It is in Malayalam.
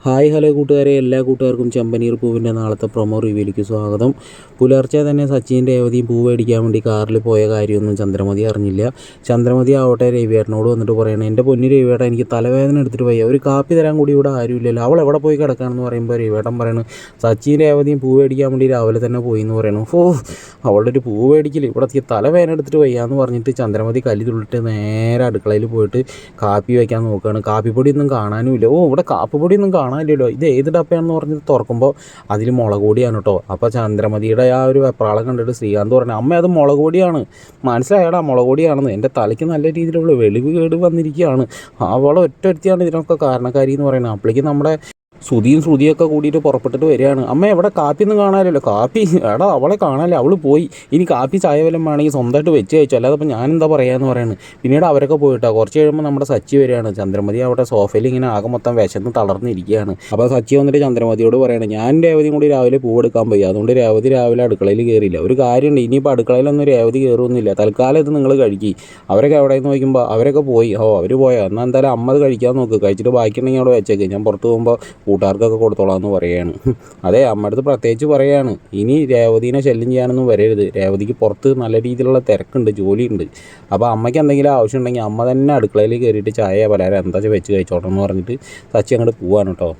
ഹായ് ഹലോ കൂട്ടുകാരെ, എല്ലാ കൂട്ടുകാർക്കും ചെമ്പനീർ പൂവിൻ്റെ നാളത്തെ പ്രൊമോ റിവ്യൂയിലേക്ക് സ്വാഗതം. പുലർച്ചെ തന്നെ സച്ചിൻ രേവതിയും പൂ മേടിക്കാൻ വേണ്ടി കാറിൽ പോയ കാര്യമൊന്നും ചന്ദ്രമതി അറിഞ്ഞില്ല. ചന്ദ്രമതി ആവട്ടെ രവിയേട്ടനോട് വന്നിട്ട് പറയണേ, എൻ്റെ പൊന്നു രവിയേട്ടൻ, എനിക്ക് തലവേദന എടുത്തിട്ട് വയ്യ, ഒരു കാപ്പി തരാൻ കൂടി ഇവിടെ ആരുമില്ലല്ലോ, അവൾ എവിടെ പോയി കിടക്കുകയാണെന്ന് പറയുമ്പോൾ രവിയേട്ടൻ പറയണു, സച്ചിൻ രേവതിയും പൂ മേടിക്കാൻ വേണ്ടി രാവിലെ തന്നെ പോയി എന്ന് പറയണു. അവളുടെ ഒരു പൂ മേടിക്കില്ല, ഇവിടെ തലവേദന എടുത്തിട്ട് വയ്യാന്ന് പറഞ്ഞിട്ട് ചന്ദ്രമതി കല്ലി തുള്ളിട്ട് നേരെ അടുക്കളയിൽ പോയിട്ട് കാപ്പി വയ്ക്കാൻ നോക്കുകയാണ്. കാപ്പിപ്പൊടിയൊന്നും കാണാനും ഇല്ല. ഇവിടെ കാപ്പിപ്പൊടിയൊന്നും കാണാനില്ലല്ലോ, ഇത് ഏത് ഡപ്പയാണെന്ന് പറഞ്ഞിട്ട് തുറക്കുമ്പോൾ അതിൽ മുളക് പൊടിയാണ് കേട്ടോ. അപ്പോൾ ചന്ദ്രമതിയുടെ ആ ഒരു വെപ്രാളം കണ്ടിട്ട് ശ്രീകാന്ത് പറഞ്ഞു, അമ്മ അത് മുളക് പൊടിയാണ്, മനസ്സിലായടാ മുളക് പൊടിയാണെന്ന്. എൻ്റെ തലയ്ക്ക് നല്ല രീതിയിലുള്ള വെളിവ് കേട് വന്നിരിക്കുകയാണ്, അവളെ ഒറ്റൊരുത്തിയാണ് ഇതിനൊക്കെ കാരണക്കാരി എന്ന് പറയുന്നത്. അപ്പോഴേക്കും നമ്മുടെ ശ്രുതിയൊക്കെ കൂടിയിട്ട് പുറപ്പെട്ടിട്ട് വരികയാണ്. അമ്മ എവിടെ കാപ്പിയൊന്നും കാണാമല്ലോ, കാപ്പി എടാ അവളെ കാണാമല്ലോ, അവൾ പോയി, ഇനി കാപ്പി ചായ വല്ലതും വേണമെങ്കിൽ സ്വന്തമായിട്ട് വെച്ച് കഴിച്ചു, അല്ലാതെ അപ്പോൾ ഞാനെന്താ പറയാമെന്ന് പറയുന്നത്. പിന്നീട് അവരൊക്കെ പോയിട്ടോ. കുറച്ച് കഴിയുമ്പോൾ നമ്മുടെ സച്ചി വരികയാണ്. ചന്ദ്രമതി അവിടെ സോഫയിൽ ഇങ്ങനെ ആകെ മൊത്തം വിശന്ന് തളർന്നിരിക്കുകയാണ്. അപ്പോൾ സച്ചി വന്നിട്ട് ചന്ദ്രമതിയോട് പറയണം, ഞാൻ രേവതിയും കൂടി രാവിലെ പൂവെടുക്കാൻ പോയി, അതുകൊണ്ട് രേവതി രാവിലെ അടുക്കളയിൽ കയറിയില്ല. ഒരു കാര്യമുണ്ട്, ഇനിയിപ്പോൾ അടുക്കളയിലൊന്നും രേവതി കയറുന്നില്ല, തൽക്കാലം ഇത് നിങ്ങൾ കഴിക്കി. അവരൊക്കെ എവിടെയെന്ന് നോക്കുമ്പോൾ അവരൊക്കെ പോയി. അവർ പോയോ, എന്നാൽ എന്തായാലും അമ്മ അത് കഴിക്കാൻ നോക്ക്, കഴിച്ചിട്ട് ബാക്കിയുണ്ടെങ്കിൽ അവിടെ വെച്ചേക്ക്, ഞാൻ പുറത്ത് പോകുമ്പോൾ കൂട്ടുകാർക്കൊക്കെ കൊടുത്തോളാം എന്ന് പറയുകയാണ്. അതെ, അമ്മയടുത്ത് പ്രത്യേകിച്ച് പറയുകയാണ്, ഇനി രേവതീനെ ശല്യം ചെയ്യാനൊന്നും വരരുത്, രേവതിക്ക് പുറത്ത് നല്ല രീതിയിലുള്ള തിരക്കുണ്ട്, ജോലിയുണ്ട്. അപ്പോൾ അമ്മയ്ക്ക് എന്തെങ്കിലും ആവശ്യം ഉണ്ടെങ്കിൽ അമ്മ തന്നെ അടുക്കളയിൽ കയറിയിട്ട് ചായ പലഹാരം എന്താ വെച്ച് കഴിച്ചോട്ടെ എന്ന് പറഞ്ഞിട്ട് സച്ചി അങ്ങോട്ട് പോവാണ് കേട്ടോ.